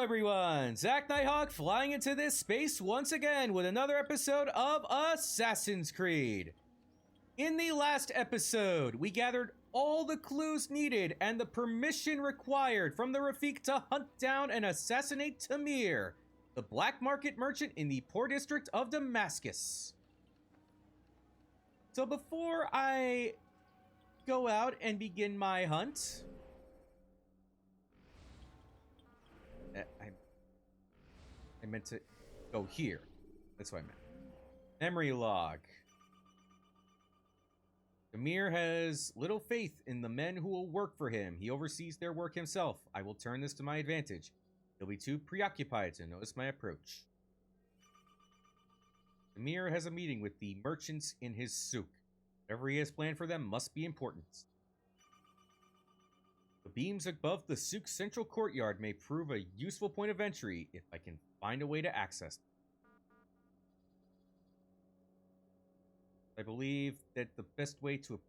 everyone, Zach Nighthawk flying into this space once again with another episode of Assassin's Creed. In the last episode, we gathered all the clues needed and the permission required from the Rafik to hunt down and assassinate Tamir, the black market merchant in the poor district of Damascus. So before I go out and begin my hunt, I meant to go here. That's what I meant. Memory log. Tamir has little faith in the men who will work for him. He oversees their work himself. I will turn this to my advantage. He'll be too preoccupied to notice my approach. Tamir has a meeting with the merchants in his souk. Whatever he has planned for them must be important. The beams above the souk's central courtyard may prove a useful point of entry if I can find a way to access them. I believe that the best way to...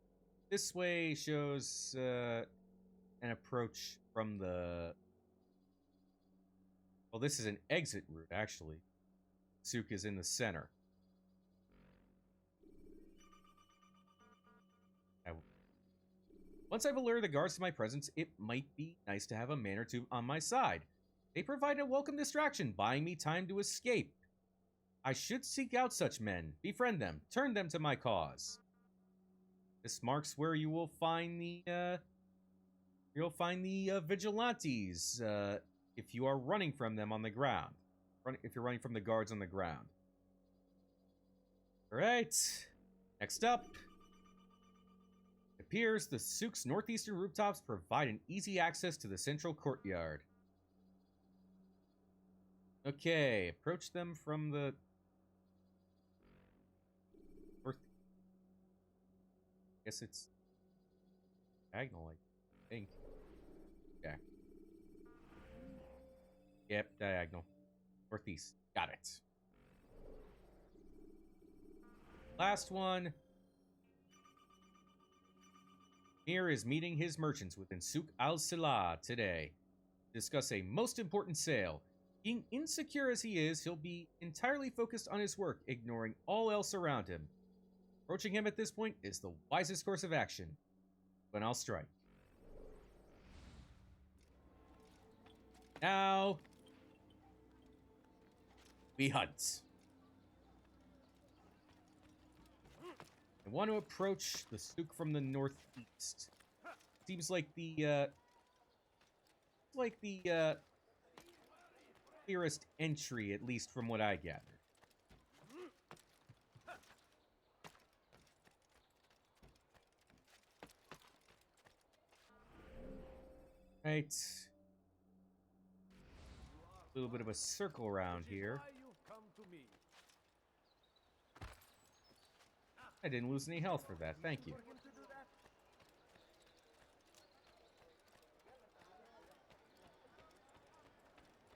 This way shows an approach from the... Well, this is an exit route, actually. Souk is in the center. Once I've alerted the guards to my presence, it might be nice to have a man or two on my side. They provide a welcome distraction, buying me time to escape. I should seek out such men, befriend them, turn them to my cause. This marks where you will find the vigilantes if you are running from them on the ground. If you're running from the guards on the ground. All right. Next up. It appears the souk's northeastern rooftops provide an easy access to the central courtyard. Okay, approach them from the north. Guess it's diagonal, I think. Yeah. Yep, diagonal. Northeast. Got it. Last one. Tamir is meeting his merchants within Souk al-Silah today to discuss a most important sale. Being insecure as he is, he'll be entirely focused on his work, ignoring all else around him. Approaching him at this point is the wisest course of action. When I'll strike. Now, we hunt. I want to approach the souk from the northeast. Seems like the clearest entry, at least from what I gathered. Right. A little bit of a circle around here. I didn't lose any health for that, thank you.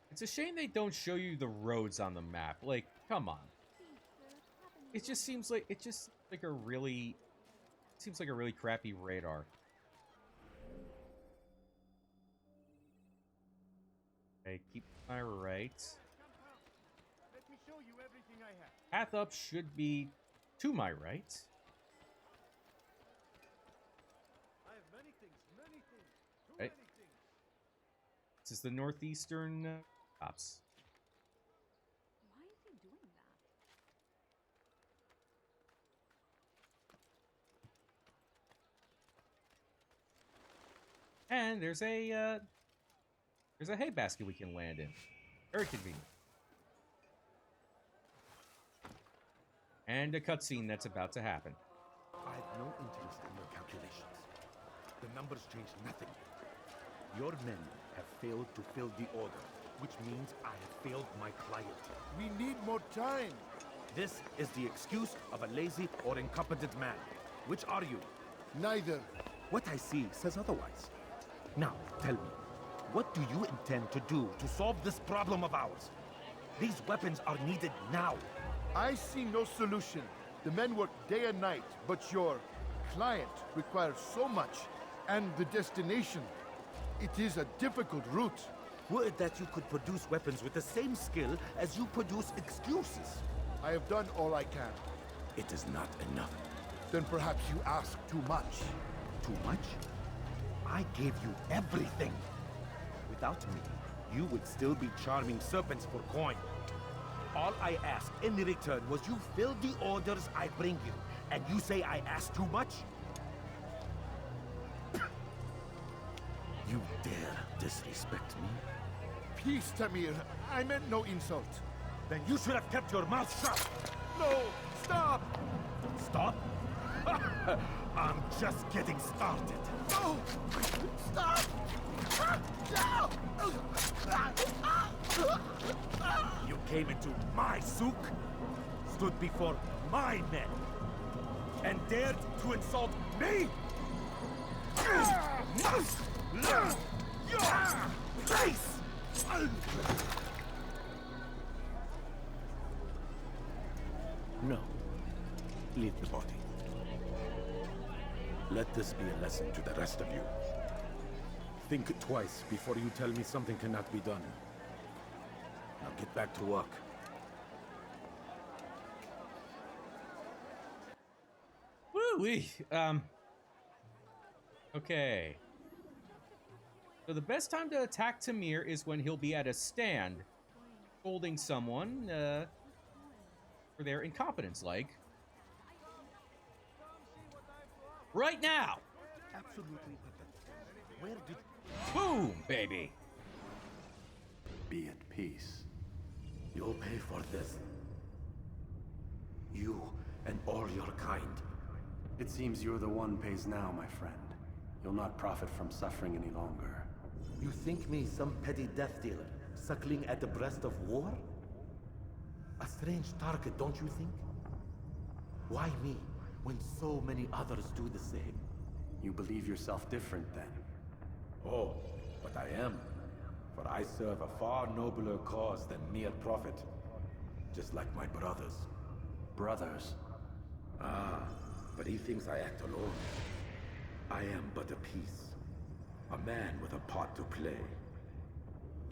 It's a shame they don't show you the roads on the map. Like, come on. It just seems like a really crappy radar. Okay, keep my right. Let me show you everything I have. Path up should be to my right. I have many things. Too many things. This is the northeastern tops. Why is he doing that? And there's a hay basket we can land in. Very convenient. And a cutscene that's about to happen. I have no interest in your calculations. The numbers change nothing. Your men have failed to fill the order, which means I have failed my client. We need more time. This is the excuse of a lazy or incompetent man. Which are you? Neither. What I see says otherwise. Now, tell me, what do you intend to do to solve this problem of ours? These weapons are needed now. I see no solution. The men work day and night, but your client requires so much, and the destination. It is a difficult route. Would that you could produce weapons with the same skill as you produce excuses. I have done all I can. It is not enough. Then perhaps you ask too much. Too much? I gave you everything. Without me, you would still be charming serpents for coin. All I asked in return was you fill the orders I bring you, and you say I asked too much? You dare disrespect me? Peace, Tamir. I meant no insult. Then you should have kept your mouth shut! No! Stop! Stop? I'm just getting started. No! Stop! You came into my souk, stood before my men, and dared to insult me? You must learn your place! No. Leave the body. Let this be a lesson to the rest of you. Think twice before you tell me something cannot be done. Now get back to work. Woo-wee. Okay. So the best time to attack Tamir is when he'll be at a stand, holding someone, for their incompetence, like. Right now! Absolutely pathetic. Where did... Boom, baby! Be at peace. You'll pay for this. You and all your kind. It seems you're the one pays now, my friend. You'll not profit from suffering any longer. You think me some petty death dealer, suckling at the breast of war? A strange target, don't you think? Why me, when so many others do the same? You believe yourself different, then? Oh, but I am. For I serve a far nobler cause than mere profit. Just like my brothers. Brothers? Ah, but he thinks I act alone. I am but a piece. A man with a part to play.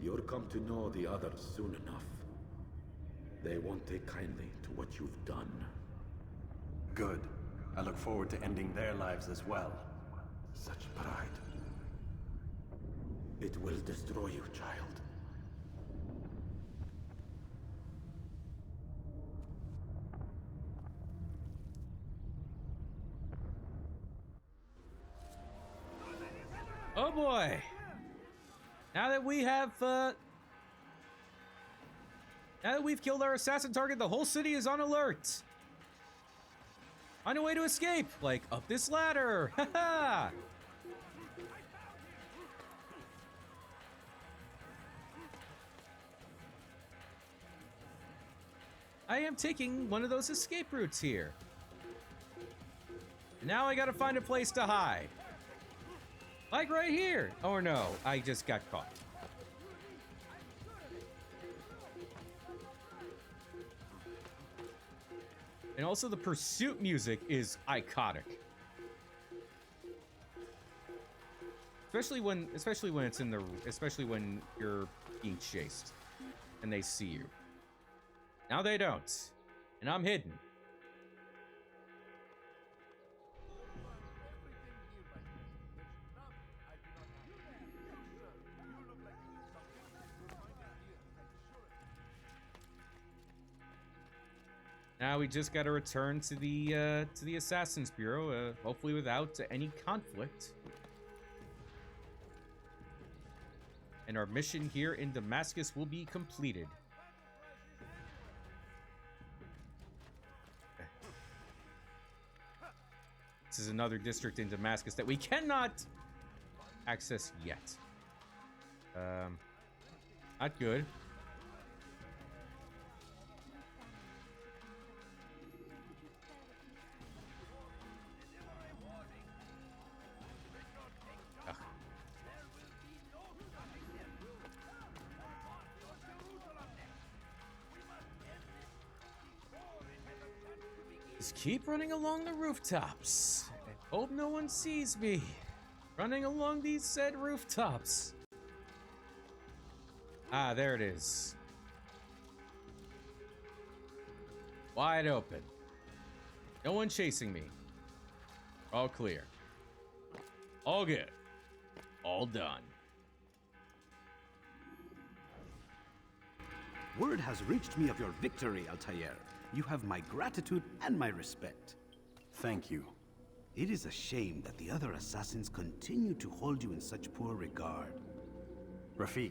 You'll come to know the others soon enough. They won't take kindly to what you've done. Good. I look forward to ending their lives as well. Such pride. It will destroy you, child. Oh boy! Now that we have, now that we've killed our assassin target, the whole city is on alert! Find a way to escape! Like, up this ladder! Haha! I am taking one of those escape routes here. Now I gotta find a place to hide. Like right here. Or no, I just got caught. And also the pursuit music is iconic. Especially when it's in the, especially when you're being chased and they see you. Now they don't. And I'm hidden. Now we just got to return to the Assassin's Bureau, hopefully without any conflict. And our mission here in Damascus will be completed. This is another district in Damascus that we cannot access yet. Not good. Ugh. Just keep running along the rooftops. I hope no one sees me running along these said rooftops. Ah, there it is. Wide open. No one chasing me. All clear. All good. All done. Word has reached me of your victory, Altair. You have my gratitude and my respect. Thank you. It is a shame that the other assassins continue to hold you in such poor regard. Rafik,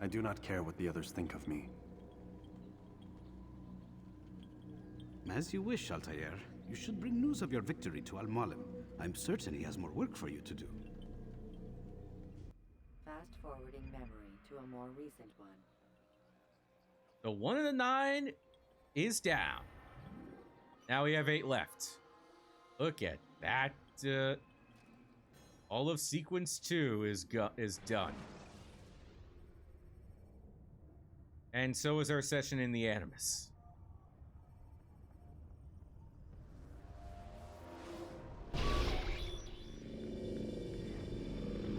I do not care what the others think of me. As you wish, Altair. You should bring news of your victory to Al-Mualim. I'm certain he has more work for you to do. Fast-forwarding memory to a more recent one. So 1 of the 9 is down. Now we have 8 left. Look at that. All of sequence 2 is done. And so is our session in the Animus.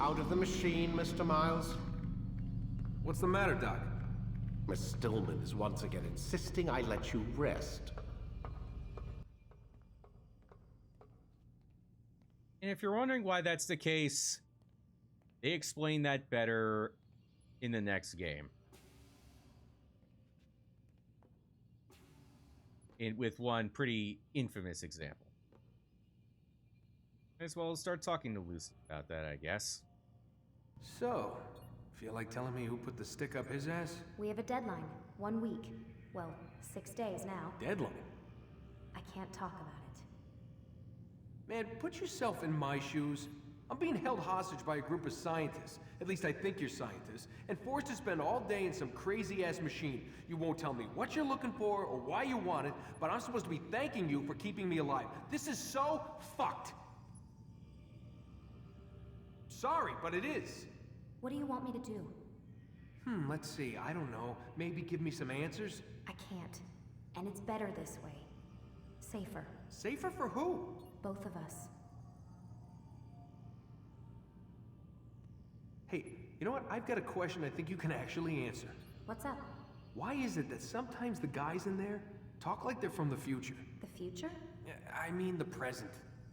Out of the machine, Mr. Miles? What's the matter, Doc? Miss Stillman is once again insisting I let you rest. And if you're wondering why that's the case, they explain that better in the next game. With one pretty infamous example. Might as well start talking to Lucy about that, I guess. So, feel like telling me who put the stick up his ass? We have a deadline. 1 week. Well, 6 days now. Deadline? I can't talk about it. Man, put yourself in my shoes. I'm being held hostage by a group of scientists. At least I think you're scientists. And forced to spend all day in some crazy-ass machine. You won't tell me what you're looking for or why you want it, but I'm supposed to be thanking you for keeping me alive. This is so fucked. Sorry, but it is. What do you want me to do? Let's see. I don't know. Maybe give me some answers? I can't. And it's better this way. Safer. Safer for who? Both of us. Hey, you know what? I've got a question I think you can actually answer. What's up? Why is it that sometimes the guys in there talk like they're from the future? The future? I mean the present.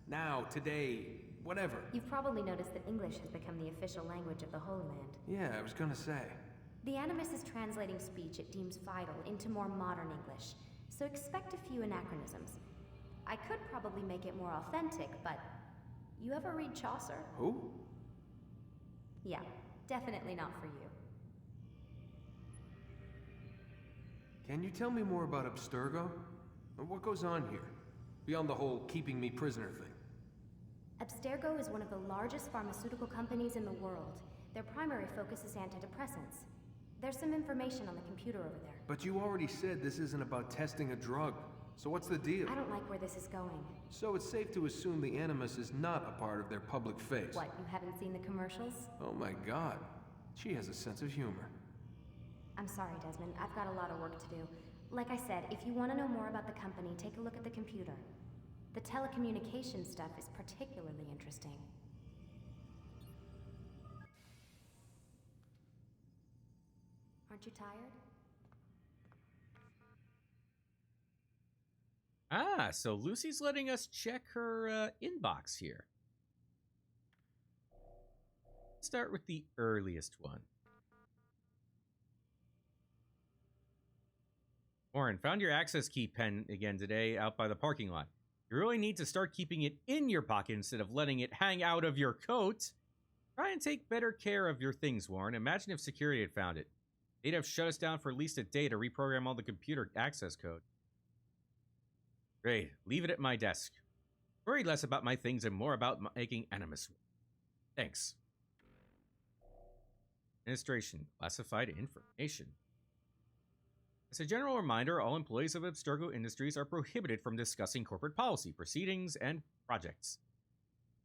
Now, today, whatever. You've probably noticed that English has become the official language of the Holy Land. Yeah, I was gonna say. The Animus is translating speech it deems vital into more modern English, so expect a few anachronisms. I could probably make it more authentic, but you ever read Chaucer? Who? Yeah, definitely not for you. Can you tell me more about Abstergo? What goes on here? Beyond the whole keeping me prisoner thing. Abstergo is one of the largest pharmaceutical companies in the world. Their primary focus is antidepressants. There's some information on the computer over there. But you already said this isn't about testing a drug. So what's the deal? I don't like where this is going. So it's safe to assume the Animus is not a part of their public face. What, you haven't seen the commercials? Oh my god. She has a sense of humor. I'm sorry, Desmond. I've got a lot of work to do. Like I said, if you want to know more about the company, take a look at the computer. The telecommunications stuff is particularly interesting. Aren't you tired? Ah, so Lucy's letting us check her inbox here. Let's start with the earliest one. Warren, found your access key pen again today out by the parking lot. You really need to start keeping it in your pocket instead of letting it hang out of your coat. Try and take better care of your things, Warren. Imagine if security had found it. They'd have shut us down for at least a day to reprogram all the computer access code. Great. Leave it at my desk. Worry less about my things and more about making Animus. Thanks. Administration. Classified information. As a general reminder, all employees of Abstergo Industries are prohibited from discussing corporate policy, proceedings, and projects.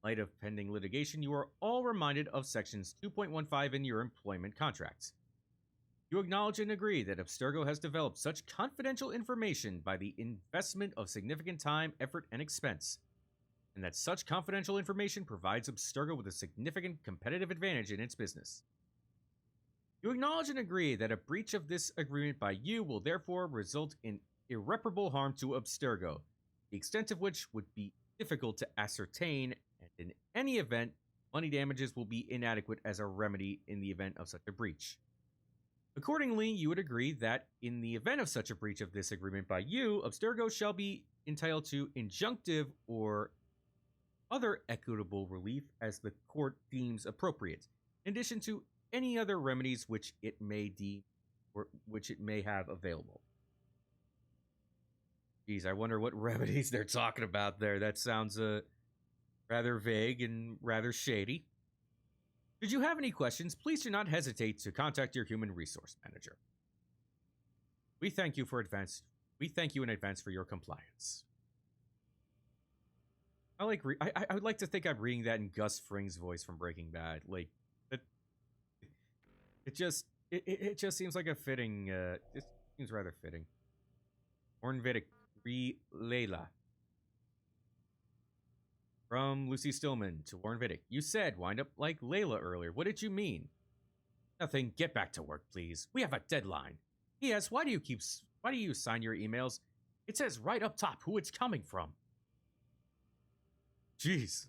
In light of pending litigation, you are all reminded of Sections 2.15 in your employment contracts. You acknowledge and agree that Abstergo has developed such confidential information by the investment of significant time, effort, and expense, and that such confidential information provides Abstergo with a significant competitive advantage in its business. You acknowledge and agree that a breach of this agreement by you will therefore result in irreparable harm to Abstergo, the extent of which would be difficult to ascertain, and in any event, money damages will be inadequate as a remedy in the event of such a breach. Accordingly, you would agree that in the event of such a breach of this agreement by you, Abstergo shall be entitled to injunctive or other equitable relief as the court deems appropriate, in addition to any other remedies which it may deem or which it may have available. Geez, I wonder what remedies they're talking about there. That sounds rather vague and rather shady. Should you have any questions, please do not hesitate to contact your human resource manager. We thank you in advance for your compliance. I would like to think I'm reading that in Gus Fring's voice from Breaking Bad. Like, it just seems like a fitting. It seems rather fitting. Ornvidic re Layla. From Lucy Stillman to Warren Vidic. You said wind up like Layla earlier. What did you mean? Nothing. Get back to work, please. We have a deadline. P.S. Why do you sign your emails? It says right up top who it's coming from. Jeez.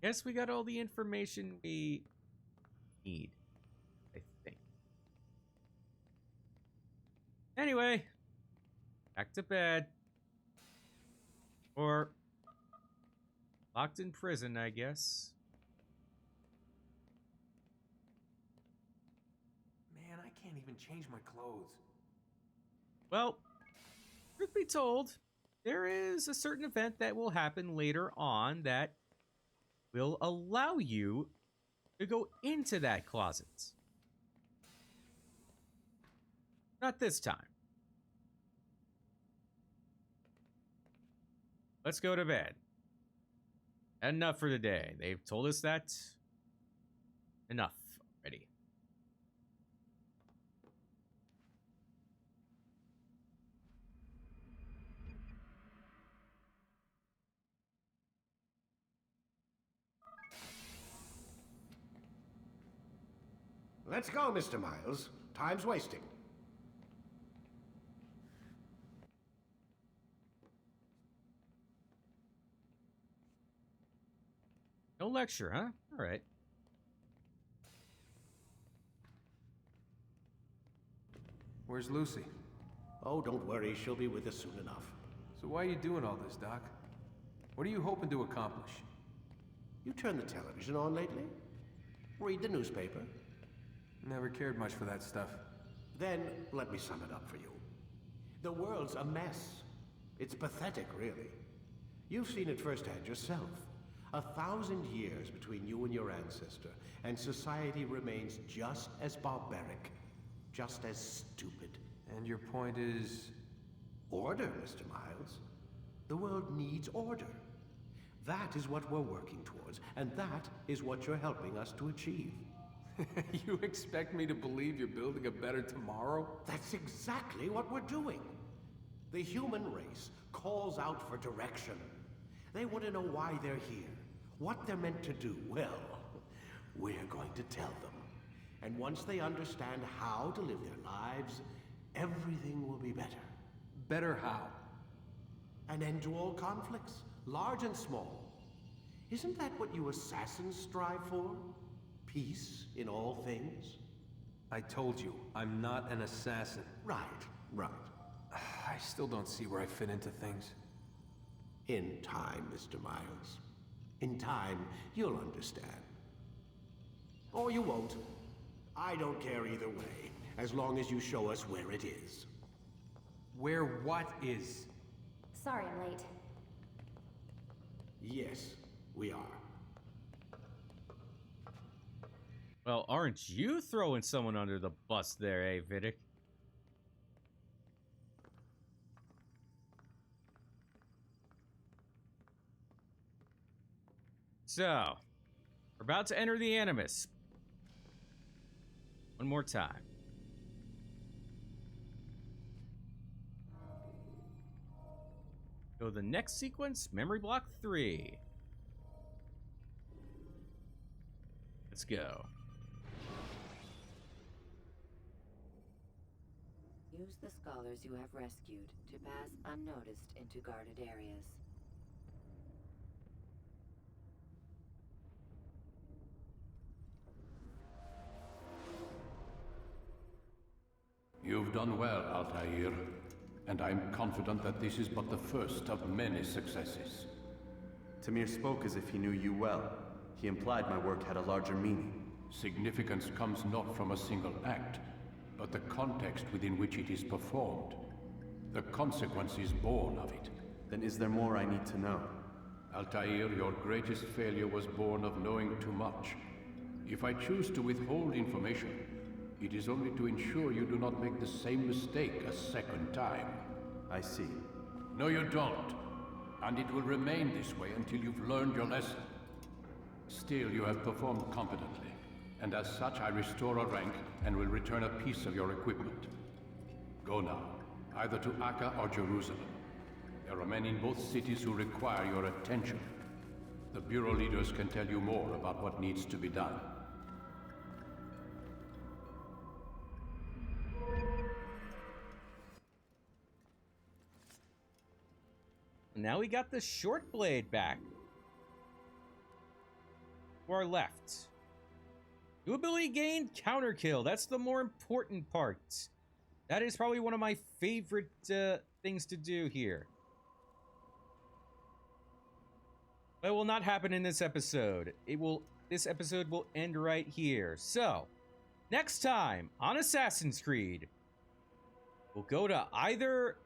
Guess we got all the information we need, I think. Anyway, back to bed. Or locked in prison, I guess. Man, I can't even change my clothes. Well, truth be told, there is a certain event that will happen later on that will allow you to go into that closet. Not this time. Let's go to bed. Enough for the day. They've told us that. Enough already. Let's go, Mr. Miles. Time's wasting. No lecture, huh? All right. Where's Lucy? Oh, don't worry. She'll be with us soon enough. So why are you doing all this, Doc? What are you hoping to accomplish? You turned the television on lately? Read the newspaper? Never cared much for that stuff. Then, let me sum it up for you. The world's a mess. It's pathetic, really. You've seen it firsthand yourself. 1,000 years between you and your ancestor, and society remains just as barbaric, just as stupid. And your point is? Order, Mr. Miles. The world needs order. That is what we're working towards, and that is what you're helping us to achieve. You expect me to believe you're building a better tomorrow? That's exactly what we're doing. The human race calls out for direction. They want to know why they're here, what they're meant to do. Well, we're going to tell them. And once they understand how to live their lives, everything will be better. Better how? An end to all conflicts, large and small. Isn't that what you assassins strive for? Peace in all things? I told you, I'm not an assassin. Right. I still don't see where I fit into things. In time, Mr. Miles. In time, you'll understand. Or you won't. I don't care either way, as long as you show us where it is. Where what is? Sorry I'm late. Yes, we are. Well, aren't you throwing someone under the bus there, eh, Vidic? So, we're about to enter the Animus. One more time. Go to the next sequence, memory block 3. Let's go. Use the scholars you have rescued to pass unnoticed into guarded areas. You've done well, Altair, and I'm confident that this is but the first of many successes. Tamir spoke as if he knew you well. He implied my work had a larger meaning. Significance comes not from a single act, but the context within which it is performed. The consequences born of it. Then is there more I need to know? Altair, your greatest failure was born of knowing too much. If I choose to withhold information, it is only to ensure you do not make the same mistake a second time. I see. No, you don't. And it will remain this way until you've learned your lesson. Still, you have performed competently, and as such I restore a rank and will return a piece of your equipment. Go now, either to Akka or Jerusalem. There are men in both cities who require your attention. The Bureau leaders can tell you more about what needs to be done. Now we got the short blade back. To our left. New ability gained, counter kill. That's the more important part. That is probably one of my favorite things to do here. But it will not happen in this episode. This episode will end right here. So, next time on Assassin's Creed, we'll go to either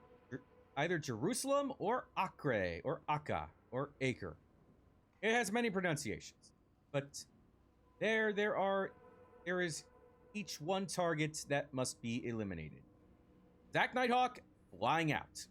Jerusalem or Acre or Akka or Acre. It has many pronunciations, but there is each one target that must be eliminated. Zack Nighthawk flying out.